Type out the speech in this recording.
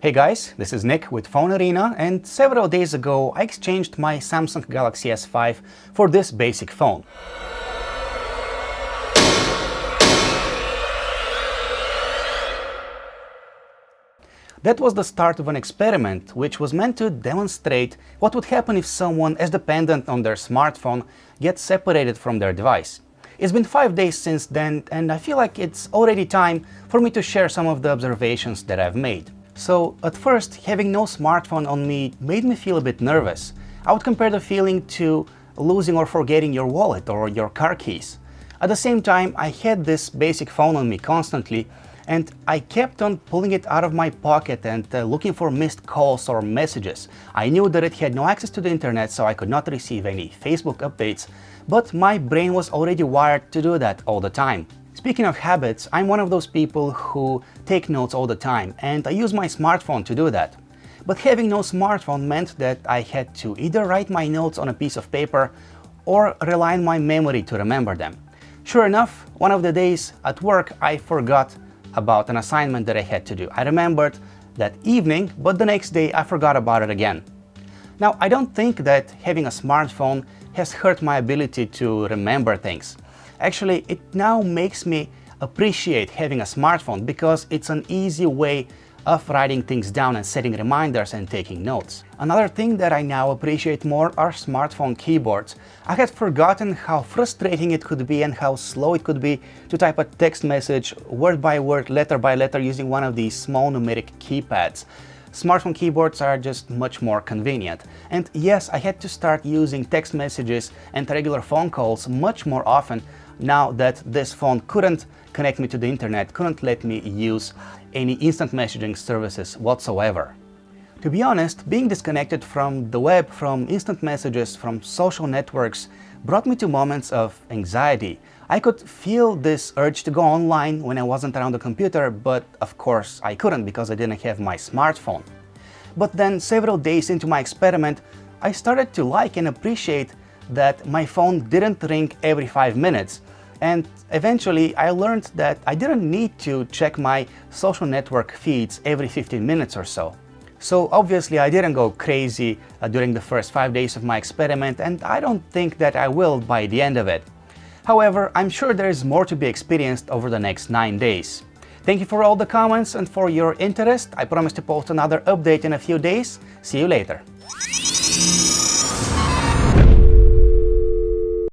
Hey guys, this is Nick with PhoneArena, and several days ago I exchanged my Samsung Galaxy S5 for this basic phone. That was the start of an experiment which was meant to demonstrate what would happen if someone as dependent on their smartphone gets separated from their device. It's been 5 days since then, and I feel like it's already time for me to share some of the observations that I've made. So, at first, having no smartphone on me made me feel a bit nervous. I would compare the feeling to losing or forgetting your wallet or your car keys. At the same time, I had this basic phone on me constantly, and I kept on pulling it out of my pocket and looking for missed calls or messages. I knew that it had no access to the internet, so I could not receive any Facebook updates, but my brain was already wired to do that all the time. Speaking of habits, I'm one of those people who take notes all the time, and I use my smartphone to do that. But having no smartphone meant that I had to either write my notes on a piece of paper or rely on my memory to remember them. Sure enough, one of the days at work I forgot about an assignment that I had to do. I remembered that evening, but the next day I forgot about it again. Now, I don't think that having a smartphone has hurt my ability to remember things. Actually, it now makes me appreciate having a smartphone because it's an easy way of writing things down and setting reminders and taking notes. Another thing that I now appreciate more are smartphone keyboards. I had forgotten how frustrating it could be and how slow it could be to type a text message word by word, letter by letter using one of these small numeric keypads. Smartphone keyboards are just much more convenient. And yes, I had to start using text messages and regular phone calls much more often now that this phone couldn't connect me to the internet, couldn't let me use any instant messaging services whatsoever. To be honest, being disconnected from the web, from instant messages, from social networks brought me to moments of anxiety. I could feel this urge to go online when I wasn't around the computer, but of course I couldn't because I didn't have my smartphone. But then several days into my experiment, I started to like and appreciate that my phone didn't ring every 5 minutes. And eventually I learned that I didn't need to check my social network feeds every 15 minutes or so. So obviously I didn't go crazy during the first 5 days of my experiment, and I don't think that I will by the end of it. However, I'm sure there is more to be experienced over the next 9 days. Thank you for all the comments and for your interest. I promise to post another update in a few days. See you later.